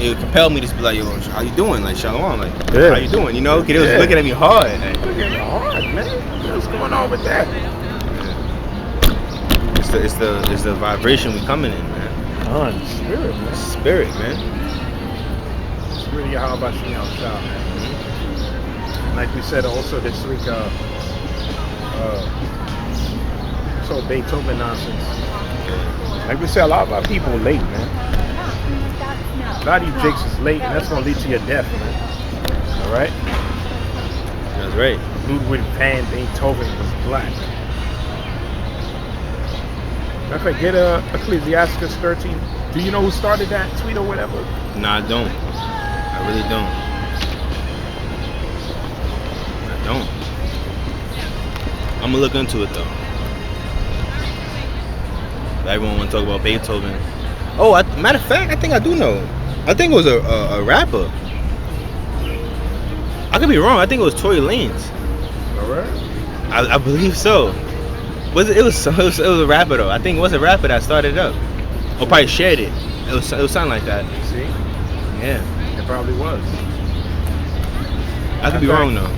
it compelled me to be like, yo, how you doing? Like, shalom, like, how you doing? You know, because it was looking at me hard. Like, looking at me hard, man. What's going on with that? It's the vibration we coming in, man. Spirit, man. Spirit, man. Spirit of Yahawashi outside, man. Mm-hmm. Like we said also this week, so Beethoven nonsense. Like we said, a lot of our people are late, man. A lot of you jakes is late, and that's gonna lead to your death, man. All right. That's right. Ludwig van Beethoven was black. I forget Ecclesiastes 13. Do you know who started that tweet or whatever? Nah, I don't. I really don't. I don't. I'm gonna look into it though. Everyone want to talk about Beethoven. Oh, matter of fact, I think I do know. I think it was a rapper. I could be wrong. I think it was Tory Lanez. All right. I believe so. It was a rapper though. I think it was a rapper that started it up, or probably shared it. It was something like that. See? Yeah. It probably was. I could be wrong though.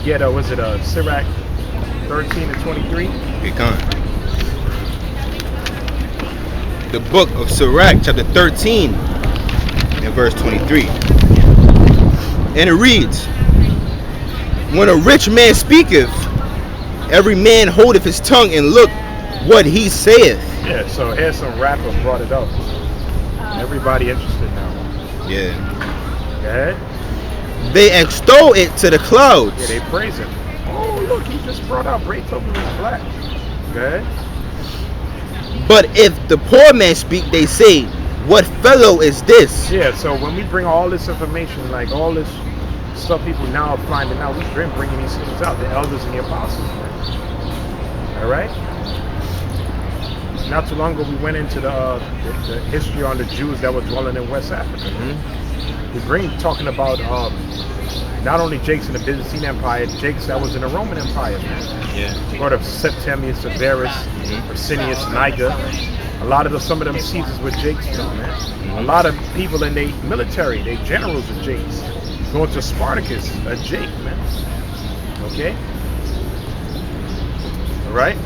Yeah, though. Was it Sirach 13 and 23? It can't. The book of Sirach, chapter 13, and verse 23. And it reads, when a rich man speaketh, every man holdeth his tongue, and look what he saith. Yeah, so here's some rapper brought it up. Everybody interested now. Yeah. Go ahead. They extol it to the clouds. Yeah, they praise him. Oh, look, he just brought out Beethoven is black. Go ahead. But if the poor man speak, they say, what fellow is this? Yeah, so when we bring all this information, like all this stuff people now are finding out, we've been bringing these things out, the elders and the apostles. All right? Not too long ago, we went into the history on the Jews that were dwelling in West Africa. Mm-hmm. We talking about not only Jakes in the Byzantine Empire, Jakes that was in the Roman Empire, man. Yeah. Sort of Septimius, Severus, Licinius, Niger. A lot of some of them Caesars were Jakes, you know, man. Mm-hmm. A lot of people in their military, their generals are Jakes. Going to Spartacus, a Jake, man. Okay? All right?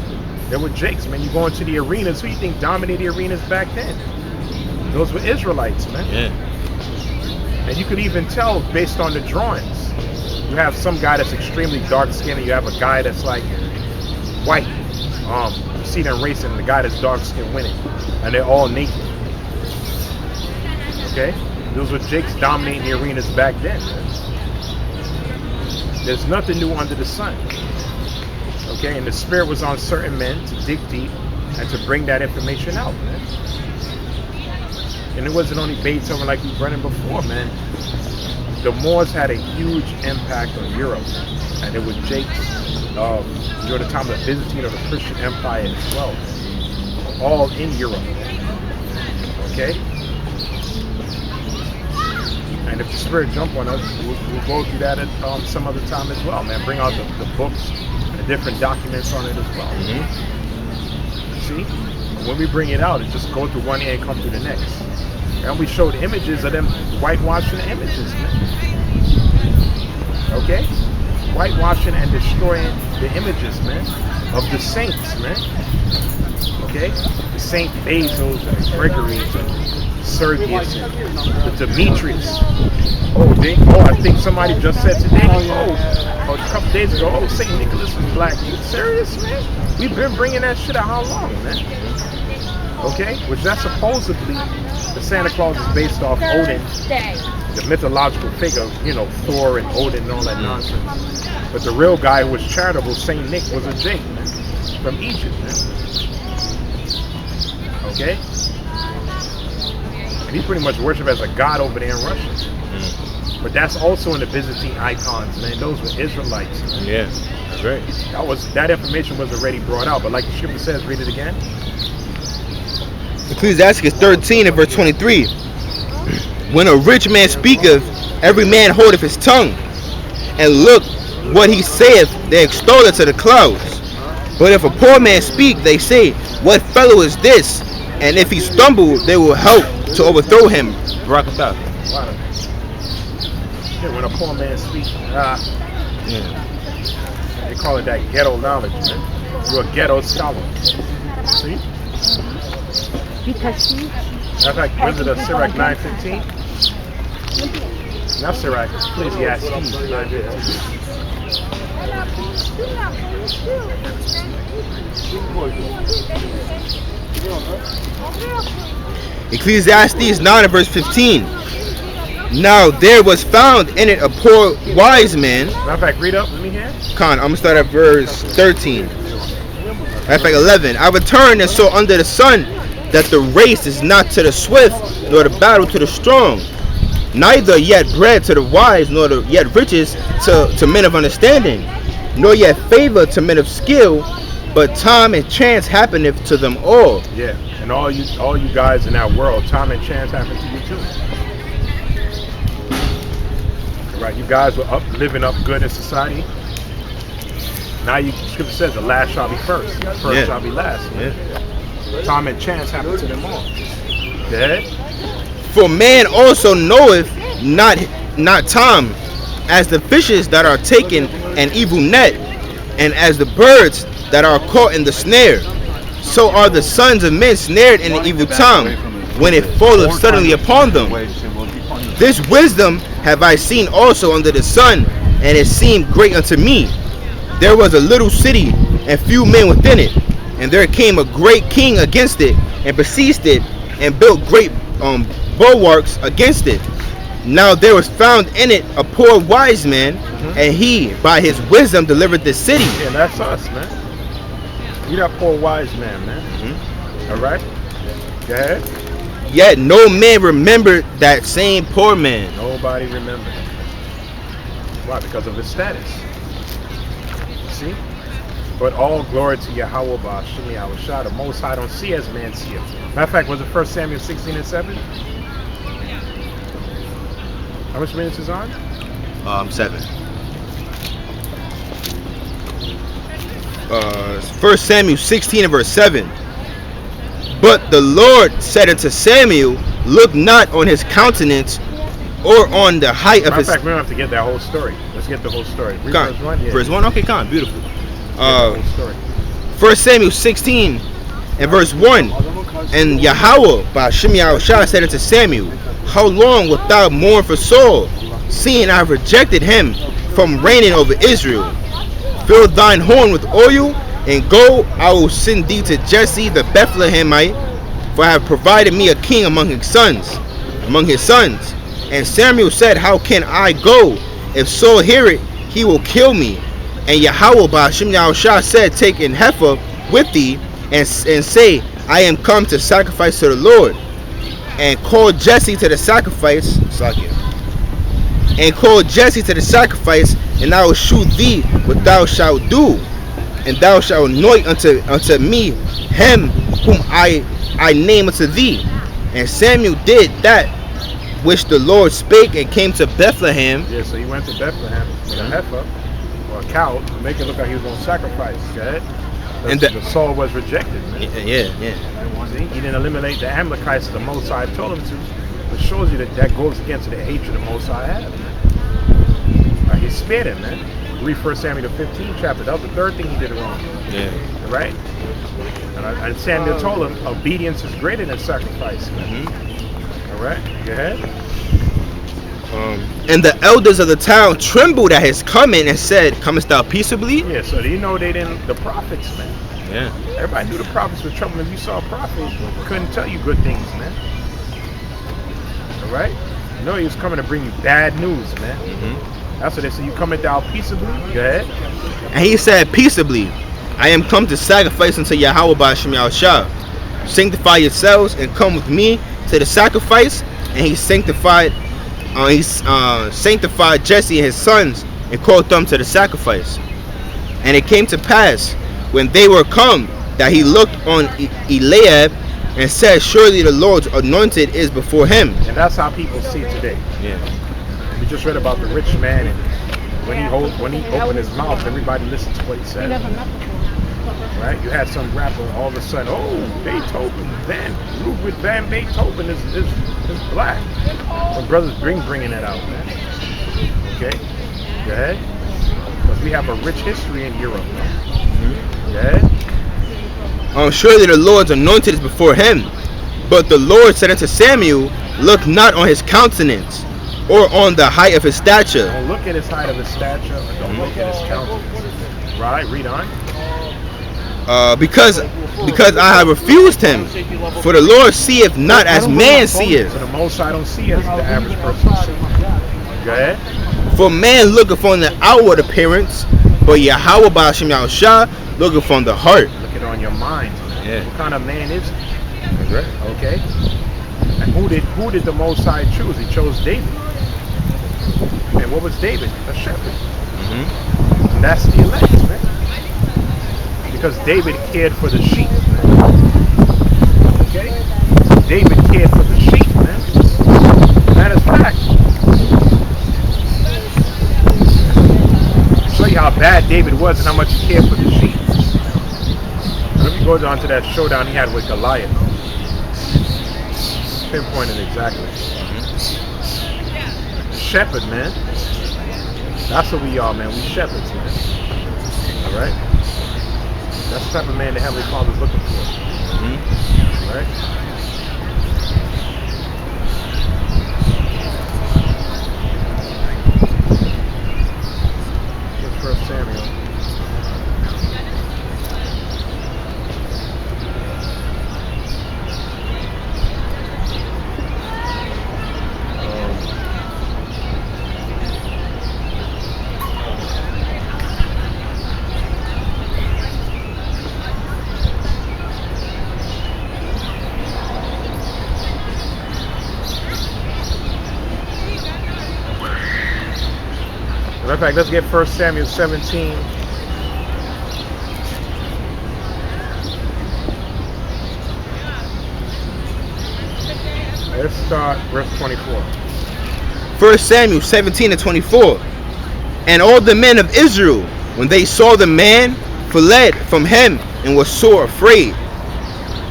There were Jakes, man. You go into the arenas, who you think dominated the arenas back then? Those were Israelites, man. Yeah. And you could even tell based on the drawings. You have some guy that's extremely dark skinned, and you have a guy that's like white. You see them racing, and the guy that's dark skinned winning. And they're all naked. Okay? Those were Jakes dominating the arenas back then. There's nothing new under the sun. Okay, and the spirit was on certain men to dig deep and to bring that information out, man. And it wasn't only Beethoven like we running before, man. The Moors had a huge impact on Europe, and it was Jakes during the time of the Byzantine or the Christian Empire as well, all in Europe. Okay. And if the spirit jump on us, we'll go through that at some other time as well, man. Bring out the books and the different documents on it as well. Mm-hmm. See? And when we bring it out, it just goes through one ear and come through the next. And we showed images of them whitewashing the images, man. Okay? Whitewashing and destroying the images, man, of the saints, man. Okay? The Saint Basils and the Gregories and Sergius and the Demetrius. I think somebody just said today, a couple days ago, St. Nicholas is black. You serious, man? We've been bringing that shit out how long, man? Okay? Which that's supposedly, the Santa Claus is based off Odin, the mythological figure, you know, Thor and Odin and all that nonsense. But the real guy who was charitable, St. Nick, was a Jake, man, from Egypt, man. Okay? And he pretty much worshipped as a god over there in Russia. But that's also in the Byzantine icons, man. Those were Israelites, man. Yeah, that's right. That information was already brought out. But like the scripture says, read it again. Ecclesiastes 13 and verse 23. When a rich man speaketh, every man holdeth his tongue, and look what he saith, they extol it to the clouds. But if a poor man speak, they say, what fellow is this? And if he stumble, they will help to overthrow him. Barakatah. A lot of it. Yeah, when a poor man speaks, they call it that ghetto knowledge, man. You're a ghetto scholar. See? Because she. That's like Wizard of Sirach 9:15. Not Sirach, Ecclesiastes 9:15. Ecclesiastes 9 and verse 15. Now there was found in it a poor wise man. Matter of fact, read up. Let me hear. I'm gonna start at verse 13. Matter of fact, 11. I returned and saw under the sun that the race is not to the swift, nor the battle to the strong, neither yet bread to the wise, nor yet riches to men of understanding, nor yet favor to men of skill, but time and chance happeneth to them all. Yeah, and all you guys in that world, time and chance happen to you too. Right, you guys were living up good in society. Now Scripture says the last shall be first, first shall be last. Yeah. Time and chance happen to them all. Yeah. For man also knoweth not time, as the fishes that are taken an evil net, and as the birds that are caught in the snare. So are the sons of men snared in the evil time, when it falleth suddenly upon them. This wisdom have I seen also under the sun, and it seemed great unto me. There was a little city, and few men within it, and there came a great king against it, and besieged it, and built great bulwarks against it. Now there was found in it a poor wise man, and he by his wisdom delivered the city. Yeah, that's us, man. You that poor wise man, man. All right. Go ahead. Yet no man remembered that same poor man. Nobody remembered. Why? Because of his status. See? But all glory to Yahawah, Ba'ashim Yahawashi, the Most High don't see as man seeth. Matter of fact, was it 1 Samuel 16 and 7? How much minutes is on? 7. 1 Samuel 16 and verse 7. But the Lord said unto Samuel, look not on his countenance or on the height of his... Matter of fact, we don't have to get that whole story. Let's get the whole story. Read verse 1? Yeah. Verse 1? Okay, beautiful. The whole story. 1 Samuel 16 and verse 1. And Yahawah, Ba'ashim Yahawashi, said unto Samuel, how long wilt thou mourn for Saul, seeing I have rejected him from reigning over Israel? Fill thine horn with oil, and go, I will send thee to Jesse the Bethlehemite, for I have provided me a king among his sons. And Samuel said, how can I go? If Saul hear it, he will kill me. And Yahawah, Ba'ashim Yahawashi, said, take an heifer with thee, and say, I am come to sacrifice to the Lord. And call Jesse to the sacrifice. And call Jesse to the sacrifice, and I will shew thee what thou shalt do. And thou shalt anoint unto me him whom I name unto thee. And Samuel did that which the Lord spake, and came to Bethlehem. Yeah, so he went to Bethlehem with a heifer or a cow to make it look like he was going to sacrifice. Okay? And the Saul was rejected. Man. Yeah. See, he didn't eliminate the Amalekites that the Most High told him to. It shows you that goes against the hatred the Most High had. He spared him, man. Read 1 Samuel the 15th chapter. That was the third thing he did wrong. Yeah. Right? And Samuel told him, obedience is greater than sacrifice. All right? Go ahead. And the elders of the town trembled at his coming and said, comest thou peaceably? Yeah, so you know they didn't, the prophets, man. Yeah. Everybody knew the prophets were trouble. If you saw a prophet, he couldn't tell you good things, man. All right? You know he was coming to bring you bad news, man. That's what they said. You coming down peaceably? Go ahead. And he said, peaceably, I am come to sacrifice unto Yahawah Ba'ashim Yahawashi. Sanctify yourselves and come with me to the sacrifice. And he sanctified Jesse and his sons and called them to the sacrifice. And it came to pass, when they were come, that he looked on Eliab and said, surely the Lord's anointed is before him. And that's how people see it today. Yeah. We just read about the rich man, and when he opened his mouth, everybody listened to what he said. Right? You had some rapper all of a sudden, oh, Beethoven, Van Beethoven is black. My brothers bringing that out, man. Okay, go ahead. Because we have a rich history in Europe, man. Go ahead. Surely the Lord's anointed is before him. But the Lord said unto Samuel, look not on his countenance, or on the height of his stature. Don't look at his height of his stature, or don't look at his countenance. Right, read on. Because I have refused him. For the Lord seeth not as man seeth. For the Most High don't see as the average person sees. Go ahead. For man looketh on the outward appearance, but Yahawah Ba'ashem Yahawashi looketh on the heart. Look at it on your mind. Yeah. What kind of man is he? That's right. Okay. And who did the Most High choose? He chose David. And what was David? A shepherd. And that's the elect, man. Because David cared for the sheep, man. Okay? David cared for the sheep, man. That is fact. Show you how bad David was and how much he cared for the sheep. Let me go on to that showdown he had with Goliath. Pinpointed exactly. Shepherd, man. That's what we are, man. We shepherds, man. Alright? That's the type of man the Heavenly Father's looking for. Alright? What's First Samuel? Matter of fact, let's get 1 Samuel 17. Let's start verse 24. 1 Samuel 17 and 24. And all the men of Israel, when they saw the man, fled from him and were sore afraid.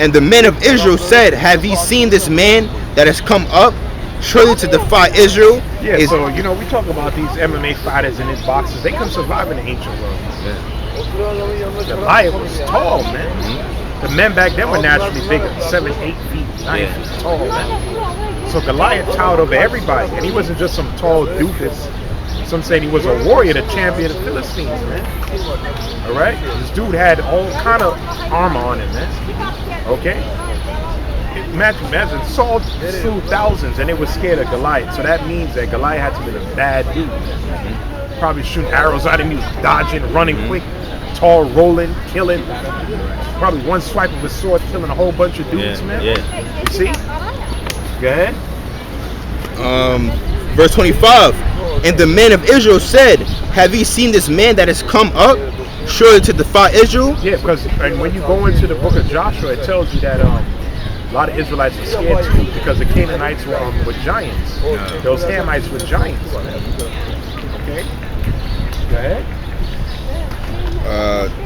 And the men of Israel said, have ye seen this man that has come up surely to defy Israel? Yeah, so you know, we talk about these MMA fighters and these boxers. They can survive in the ancient world. Yeah. Goliath was tall, man. The men back then were naturally bigger, 7, 8 feet, 9 feet tall, man. So Goliath towered over everybody, and he wasn't just some tall doofus. Some said he was a warrior, the champion of the Philistines, man. All right, this dude had all kind of armor on him, man. Okay. Imagine, Saul slew thousands and they were scared of Goliath. So that means that Goliath had to be a bad dude. Probably shooting arrows at him, he was dodging, running quick, tall, rolling, killing. Probably one swipe of his sword killing a whole bunch of dudes, man. You see? Go ahead. Verse 25. And the men of Israel said, have ye seen this man that has come up surely to defy Israel? Yeah, because when you go into the book of Joshua, it tells you that a lot of Israelites were scared too, because the Canaanites were giants. Those Hamites were giants. Okay? Go ahead.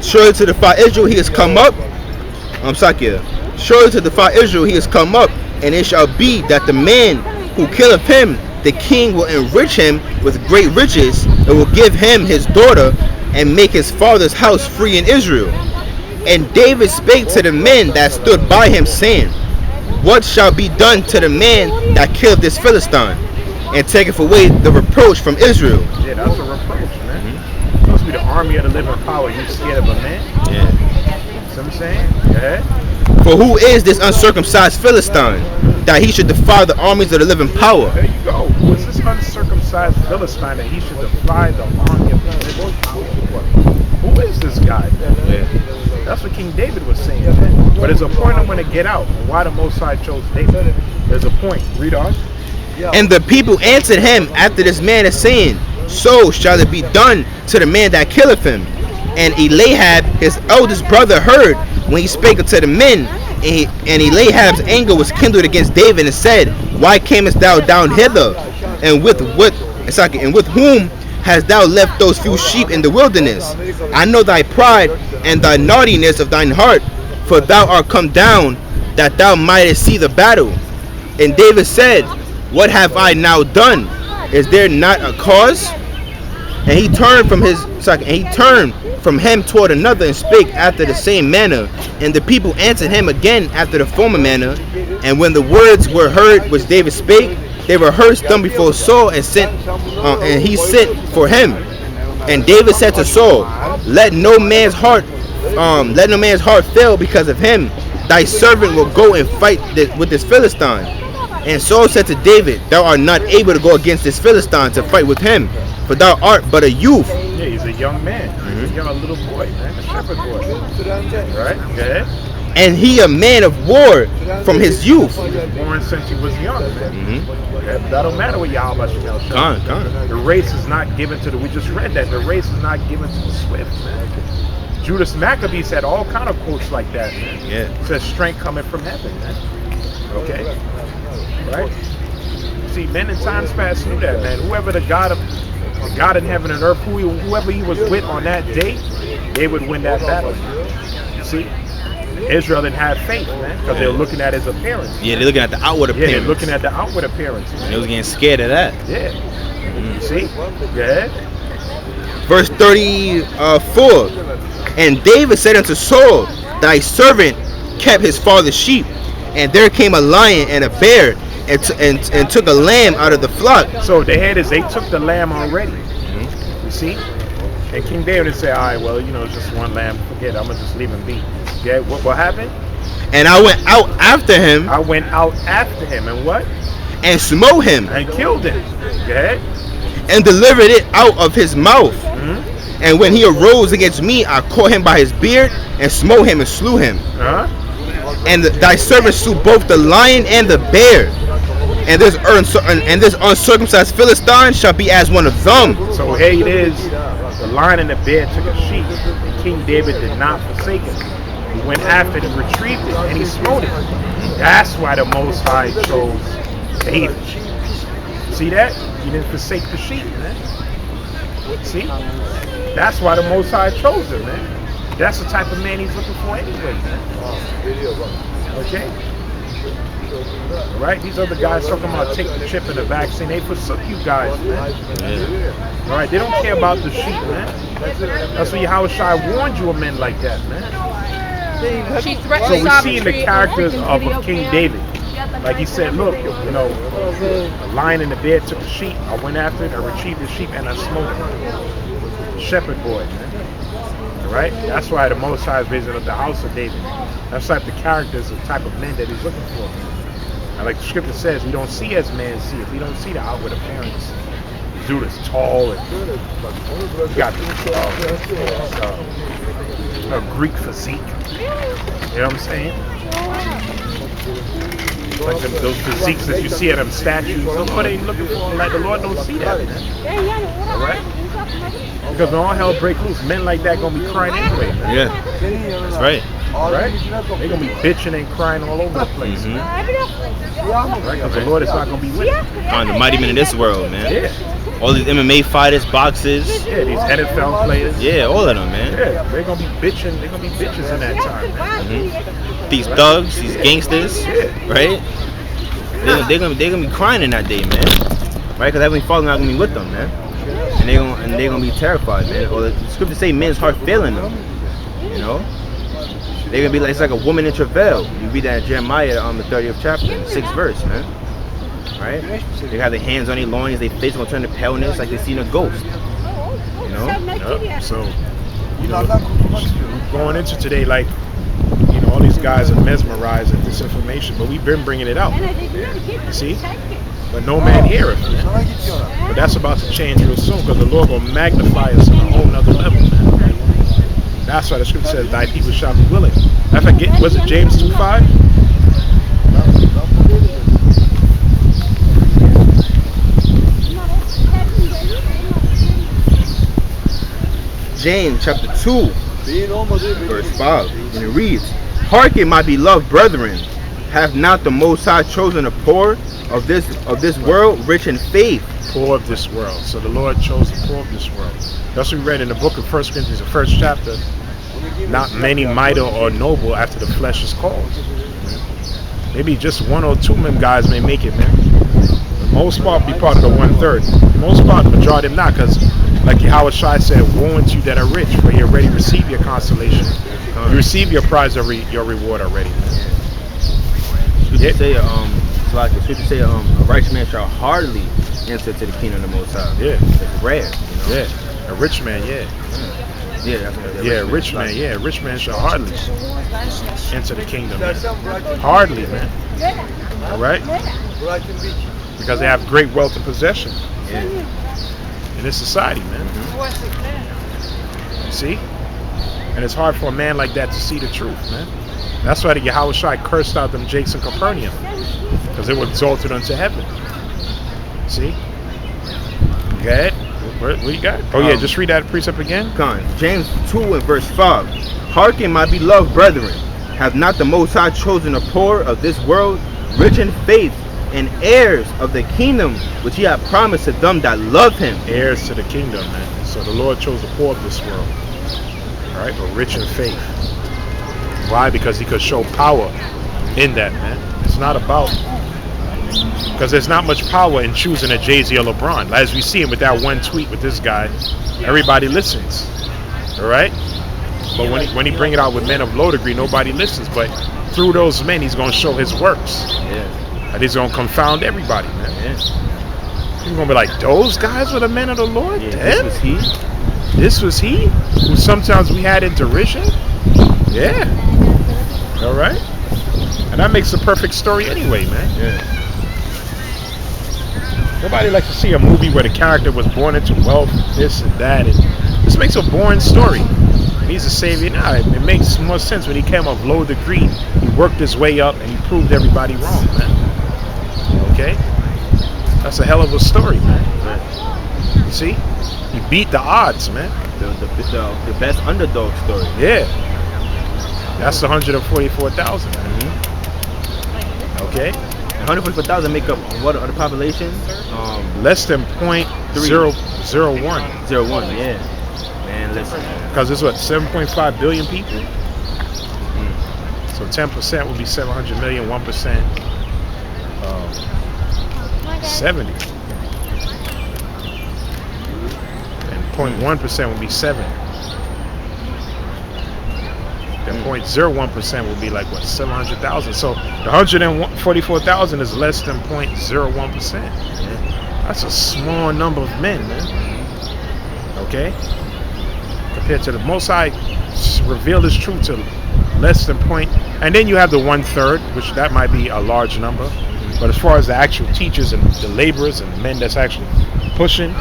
Surely to defy Israel he has come up. Surely to defy Israel he has come up, and it shall be that the man who killeth him, the king will enrich him with great riches, and will give him his daughter, and make his father's house free in Israel. And David spake to the men that stood by him, saying, what shall be done to the man that killed this Philistine, and taketh away the reproach from Israel? Yeah, that's a reproach, man. Supposed to be the army of the living power. You scared of a man? Yeah. See what I'm saying? Go ahead. For who is this uncircumcised Philistine, that he should defy the armies of the living power? There you go. Who is this uncircumcised Philistine that he should defy the army of the living power? Who is this guy? Yeah. That's what King David was saying. But there's a point I'm going to get out. Why the Most High chose David. There's a point. Read on. And the people answered him after this man is saying, so shall it be done to the man that killeth him. And Eliab, his eldest brother, heard when he spake unto the men. And Eliab's anger was kindled against David, and said, why camest thou down hither? And with whom hast thou left those few sheep in the wilderness? I know thy pride and thy naughtiness of thine heart, for thou art come down that thou mightest see the battle. And David said, what have I now done? Is there not a cause? And he turned from him toward another, and spake after the same manner. And the people answered him again after the former manner. And when the words were heard which David spake, they rehearsed them before Saul, and he sent for him. And David said to Saul, let no man's heart fail because of him. Thy servant will go and fight with this Philistine. And Saul said to David, thou art not able to go against this Philistine to fight with him, for thou art but a youth. Yeah, he's a young man. He's a young little boy, man. A shepherd boy. Right? Go ahead. And he a man of war from his youth. Born since he was young, man. Okay. That don't matter what Yahawashi tells you. Con. The race is not given to we just read that. The race is not given to the swift, man. Judas Maccabees had all kind of quotes like that, man. Yeah. It says strength coming from heaven, man. Okay? Right? See, men in times past knew that, man. Whoever the God in heaven and earth, whoever he was with on that day, they would win that battle. See? Israel didn't have faith, man, because they were looking at his appearance. Yeah, they're looking at the outward appearance. Yeah, they're looking at the outward appearance. And they was getting scared of that. Yeah. See? Go ahead. Verse 34. And David said unto Saul, thy servant kept his father's sheep, and there came a lion and a bear, and took a lamb out of the flock. So the head is they took the lamb already. You see? And King David said, all right, well, it's just one lamb. Forget it. I'm going to just leave him be. Yeah, what happened? And I went out after him. And what? And smote him. And killed him. Go ahead. And delivered it out of his mouth. And when he arose against me, I caught him by his beard, and smote him and slew him. And thy servant slew both the lion and the bear. And this uncircumcised Philistine shall be as one of them. So here it is. The lion and the bear took a sheep, and King David did not forsake him. He went after it and retrieved it, and he smote it. That's why the Most High chose David. See that? He didn't forsake the sheep, man. See? That's why the Most High chose him, man. That's the type of man he's looking for anyway, man. Okay? Right? These other guys talking about take the chip and the vaccine. They forsook you guys, man. All right? They don't care about the sheep, man. That's why Yahawashi warned you of men like that, man. So we see in the characters of King David. Like he said, look, a lion and the bear took a sheep. I went after it, I retrieved the sheep, and I smote it. Shepherd boy, man. Right? That's why the Most High is raising up the house of David. That's the type of characters, the type of men that he's looking for. And like the scripture says, we don't see as man see. If we don't see the outward appearance, the dude is tall and he got a Greek physique. You know what I'm saying? Like those physiques that you see at them statues. The Lord ain't looking for them. Like the Lord don't see that, man. All right? Because when all hell break loose, men like that gonna be crying anyway, man. Yeah, that's right. Right? They're gonna be bitching and crying all over the place. Right? Because the Lord is not gonna be with them. On the mighty men in this world, man. Yeah. All these MMA fighters, boxers. Yeah, these NFL players. Yeah, all of them, man. Yeah, they're gonna be bitching. They're gonna be bitches in that time, man. These thugs, these gangsters, right? They're gonna be crying in that day, man. Right? Because Heavenly Father not gonna be with them, man. And they're gonna be terrified, man. Or the scripture say men's heart failing them. You know? They're gonna be like, it's like a woman in travail. You read that in Jeremiah the 30th chapter, 6th verse, man. Right? They have their hands on their loins, their face gonna turn to paleness like they seen a ghost. You know? Yep. So, going into today, like, all these guys are mesmerized at this information, but we've been bringing it out. You see? But no man heareth. But that's about to change real soon, because the Lord will magnify us on a whole nother level, man. That's why the scripture says, thy people shall be willing. I forget, was it James 2:5? James chapter 2, verse 5. And it reads, hearken, my beloved brethren, have not the Most High chosen the poor of this world, rich in faith? Poor of this world. So the Lord chose the poor of this world. That's what we read in the book of 1 Corinthians, the first chapter. Not many mighty or noble after the flesh is called. Maybe just one or two of them guys may make it, man. The most part be part of the 1/3. The most part, the majority of them not, because like Yahawashi said, woe unto you that are rich, for you already receive your consolation. You receive your prize, your reward already. Yeah. Say, like the scripture say, a righteous man shall hardly enter to the kingdom of the Most High. Yeah, it's rare. You know? Yeah, a rich man. Yeah, yeah, that's what yeah, rich man. Yeah, a rich man shall hardly enter the kingdom. Man. Hardly, man. All right, because they have great wealth and possession. Yeah. In this society, man. You see? And it's hard for a man like that to see the truth, man. That's why the Yahawashi cursed out them Jakes and Capernaum, because they were exalted unto heaven. See? Got it? What you got? Oh yeah, just read that precept again. James 2 and verse 5. Hearken, my beloved brethren, have not the Most High chosen the poor of this world, rich in faith, and heirs of the kingdom which he hath promised to them that love him. Heirs to the kingdom, man. So the Lord chose the poor of this world, right? But rich in faith. Why? Because he could show power in that, man. It's not about, because there's not much power in choosing a Jay-Z or LeBron. As we see him with that one tweet with this guy, everybody listens, all right? But when he bring it out with men of low degree, nobody listens. But through those men, he's going to show his works. Yeah. And he's going to confound everybody, man. Yeah. He's going to be like, those guys were the men of the Lord? Yeah, Damn. this was he? This was he? Who sometimes we had in derision? Yeah. All right. And that makes a perfect story anyway, man. Yeah. Nobody likes to see a movie where the character was born into wealth, this and that. And this makes a boring story. And he's a savior now. It makes more sense when he came of low degree. He worked his way up and he proved everybody wrong, man. Okay? That's a hell of a story, man. You see? He beat the odds, man. The best underdog story. Yeah. That's 144,000. Okay. 144,000 make up what of the population? Less than 0.001. 0.01, yeah. Man, listen. Because it's what, 7.5 billion people? So 10% would be 700 million, 1%, 70. And 0.1% would be 7. Then 0.01% would be like what, 700,000. So the 144,000 is less than 0.01%. That's a small number of men, man. Okay? Compared to the Most High revealed his truth to less than point. And then you have the 1/3, which that might be a large number. But as far as the actual teachers and the laborers and the men that's actually pushing,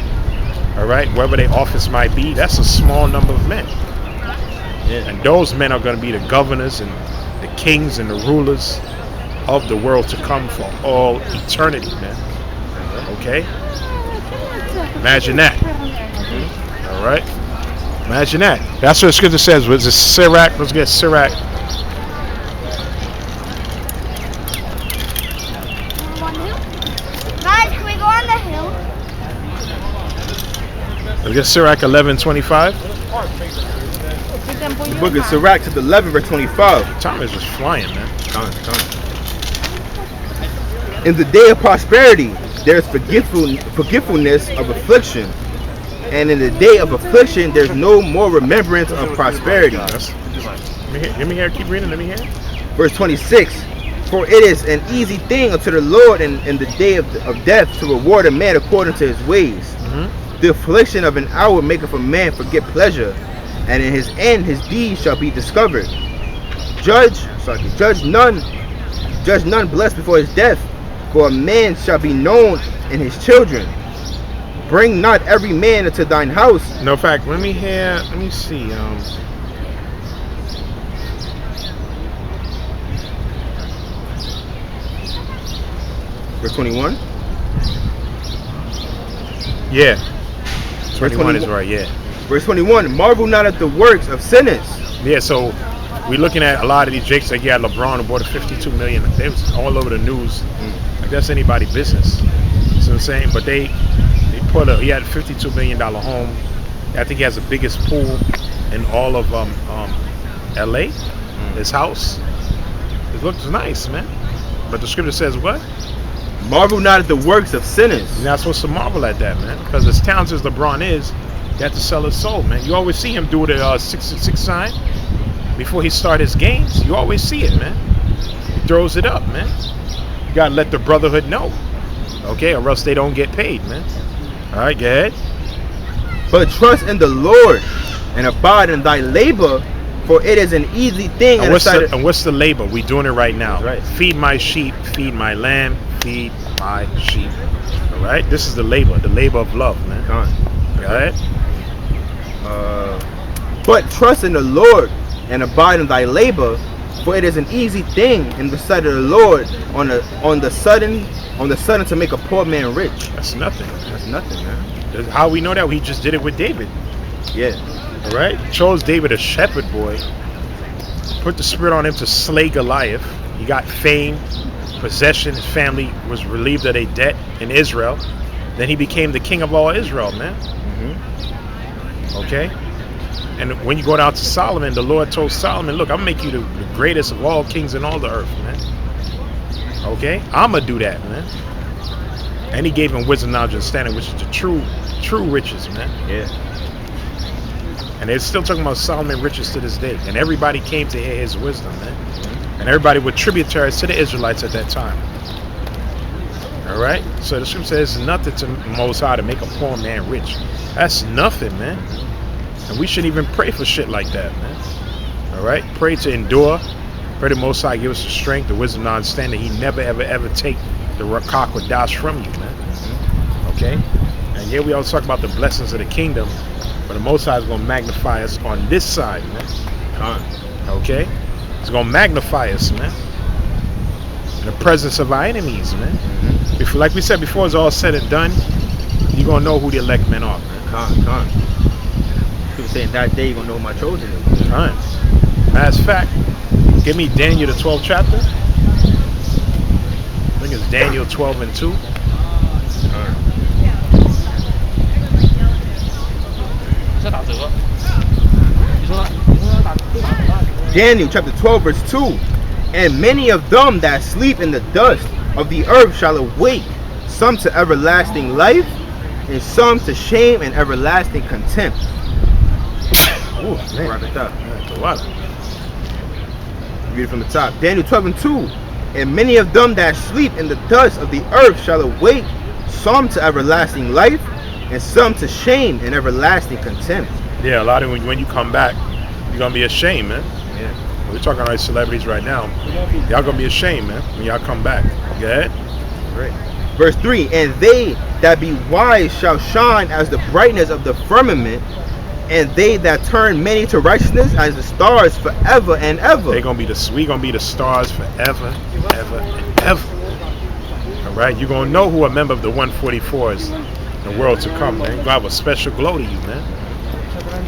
all right, wherever their office might be, that's a small number of men. Yeah. And those men are going to be the governors and the kings and the rulers of the world to come for all eternity, man. Okay? Imagine that. All right? Imagine that. That's what the scripture says. Was it Sirach? Let's get Sirach. Guys, can we go on the hill? Let's get Sirach 11:25. The book of Sirach to the 11 verse 25. Time is just flying, man. Come. In the day of prosperity, there's forgetfulness of affliction. And in the day of affliction, there's no more remembrance of prosperity. Let me hear. Keep reading. Let me hear. Verse 26. For it is an easy thing unto the Lord in the day of death to reward a man according to his ways. The affliction of an hour maketh a man forget pleasure, and in his end his deeds shall be discovered. Judge none blessed before his death, for a man shall be known in his children. Bring not every man into thine house. No fact. Let me see. Verse 21. Yeah. 21 is right. Yeah. Verse 21. Marvel not at the works of sinners. Yeah. So we're looking at a lot of these jakes. Like, yeah, LeBron who bought a 52 million. They was all over the news. Like, that's anybody's business. You know what I'm saying? But he had a $52 million home. I think he has the biggest pool in all of LA. His house. It looks nice, man. But the scripture says what? Marvel not at the works of sinners. You're not supposed to marvel at that, man. Because as talented as LeBron is, he had to sell his soul, man. You always see him do the 666 sign before he start his games. You always see it, man. He throws it up, man. You gotta let the brotherhood know, okay, or else they don't get paid, man. All right, go ahead. But trust in the Lord and abide in thy labor, for it is an easy thing. And what's the labor? We doing it right now. Right. Feed my sheep, feed my lamb, feed my sheep. All right. This is the labor of love, man. All right. But trust in the Lord and abide in thy labor, for it is an easy thing in the sight of the Lord on the sudden to make a poor man rich. That's nothing. That's nothing, man. How we know that? He just did it with David. Yeah. All right. Chose David, a shepherd boy. Put the spirit on him to slay Goliath. He got fame, possession. His family was relieved of a debt in Israel. Then he became the king of all Israel, man. Mm-hmm. Okay. And when you go down to Solomon, the Lord told Solomon, look, I'm going to make you the greatest of all kings in all the earth, man. Okay? I'm going to do that, man. And he gave him wisdom, knowledge, and understanding, which is the true riches, man. Yeah. And they're still talking about Solomon riches to this day. And everybody came to hear his wisdom, man. And everybody were tributaries to the Israelites at that time. All right? So the scripture says it's nothing to Most High to make a poor man rich. That's nothing, man. And we shouldn't even pray for shit like that, man. All right? Pray to endure. Pray to Most High give us the strength, the wisdom, and understanding. He never, ever, ever take the rakak or dash from you, man. Okay? And here we always talk about the blessings of the kingdom, but the Most High is going to magnify us on this side, man. Okay? He's going to magnify us, man. In the presence of our enemies, man. Before, like we said before, it's all said and done, you're going to know who the elect men are, man. People saying that day you're going to know who my chosen is. Matter of fact, give me Daniel the 12th chapter. I think it's Daniel 12 and 2. Daniel chapter 12 verse 2. And many of them that sleep in the dust of the earth shall awake, some to everlasting life, and some to shame and everlasting contempt. Oh, man. Wrap it up. Read it from the top. Daniel 12 and 2. And many of them that sleep in the dust of the earth shall awake, some to everlasting life, and some to shame and everlasting contempt. Yeah, a lot of when you come back, you're gonna be ashamed, man. Yeah. We're talking about celebrities right now. Y'all gonna be ashamed, man, when y'all come back. Go ahead. Right. Verse 3. And they that be wise shall shine as the brightness of the firmament, and they that turn many to righteousness as the stars forever and ever. We gonna be the stars forever, ever, and ever. All right, you're gonna know who a member of the 144 is in the world to come, man. You're gonna have a special glow to you, man.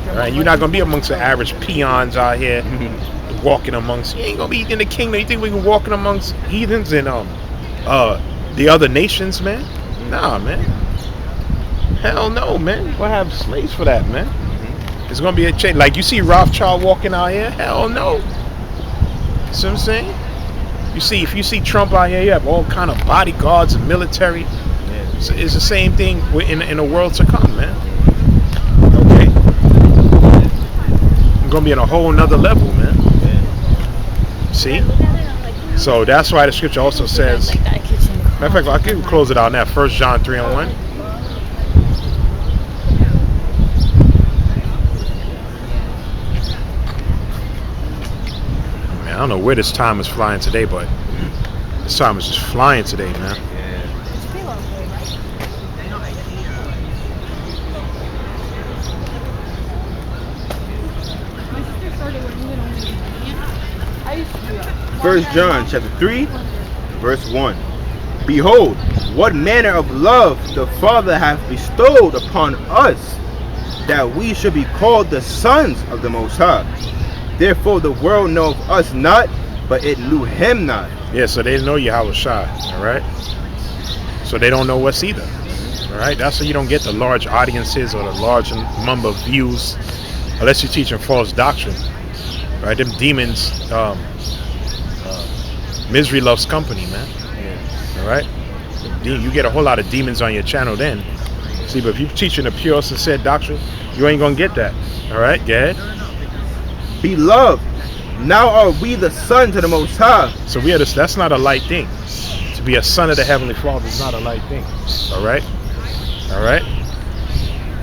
All right, you're not gonna be amongst the average peons out here walking amongst. You ain't gonna be in the kingdom. You think we can walk amongst heathens and the other nations, man? Nah, man. Hell no, man. We'll have slaves for that, man. It's gonna be a change. Like you see Rothschild walking out here? Hell no. See what I'm saying? If you see Trump out here, you have all kind of bodyguards and military. Yeah. It's the same thing in the world to come, man. Okay. We're gonna be on a whole nother level, man. Yeah. See? So that's why the scripture also says. Matter of fact, I can close it out now. 1 John 3 and 1. I don't know where this time is flying today, but this time is just flying today, man. First John chapter 3, verse 1. Behold, what manner of love the Father hath bestowed upon us, that we should be called the sons of the Most High. Therefore the world knoweth us not, but it knew him not. Yeah, so they didn't know Yahawashi, all right? So they don't know us either, all right? That's why you don't get the large audiences or the large number of views, unless you're teaching false doctrine, right? Them demons Misery loves company, man. Yeah. All right. You get a whole lot of demons on your channel then. See, but if you're teaching a pure, sincere doctrine, you ain't gonna get that. All right, go ahead. Beloved, now are we the sons of the Most High. So that's not a light thing. To be a son of the Heavenly Father is not a light thing. All right, all right.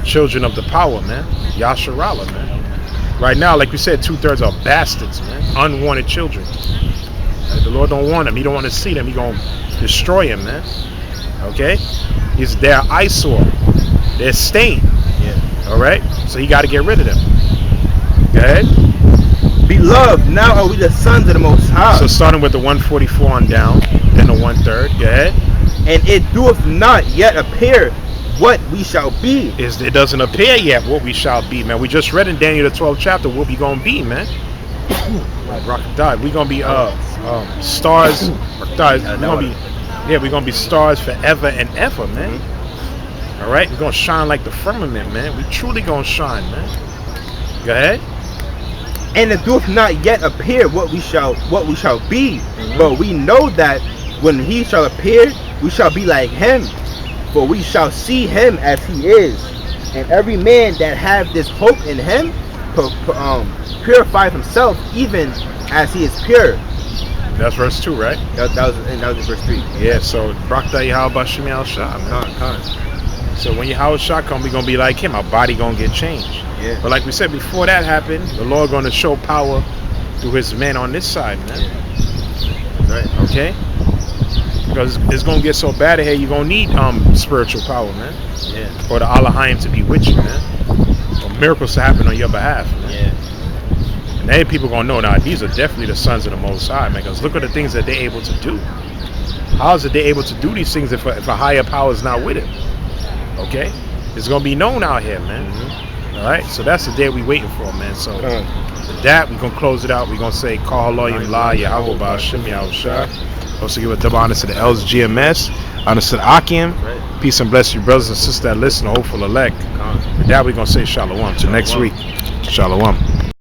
Children of the power, man. Yasharala, man. Right now, like we said, 2/3 are bastards, man. Unwanted children. The Lord don't want them. He don't want to see them. He gonna destroy them, man. Okay, he's their eyesore. They're stain. Yeah. All right. So he got to get rid of them. Go ahead. Beloved, now are we the sons of the Most High. So starting with the 144 on down, then the 1/3. Go ahead. And it doeth not yet appear what we shall be. It doesn't appear yet what we shall be, man. We just read in Daniel the 12th chapter what we gonna be, man. Like Rock died. We gonna be stars. We're gonna be stars forever and ever, man. All right, we're gonna shine like the firmament, man. We truly gonna shine, man. Go ahead. And it doeth not yet appear what we shall be. But we know that when he shall appear, we shall be like him. For we shall see him as he is. And every man that have this hope in him purifies himself even as he is pure. That's verse 2, right? That was verse 3. Yeah, so Brakta Yahawashi Shah, man. So when Yahawashi come, we gonna be like him. Our body gonna get changed. Yeah. But like we said, before that happened, the Lord gonna show power through his men on this side, man. Yeah. Right. Okay? Because it's gonna get so bad here, you're gonna need spiritual power, man. Yeah. For the Allahim to be with you, man. For miracles to happen on your behalf, man. Yeah. And then people gonna know now these are definitely the sons of the Most High, man. Because look at the things that they're able to do. How is it they're able to do these things if a higher power is not with him? Okay? It's gonna be known out here, man. All right, so that's the day we waiting for, man. So with that, we're gonna close it out. We're gonna say, Call Loyim La Yahawah Ba'Shem Yahawashi. Also give a double honor to the elders GMS, honor to the Akim. Peace and bless you, brothers and sisters that listen, hopeful elect. With that, we're gonna say Shalom. Till next week. Shalom.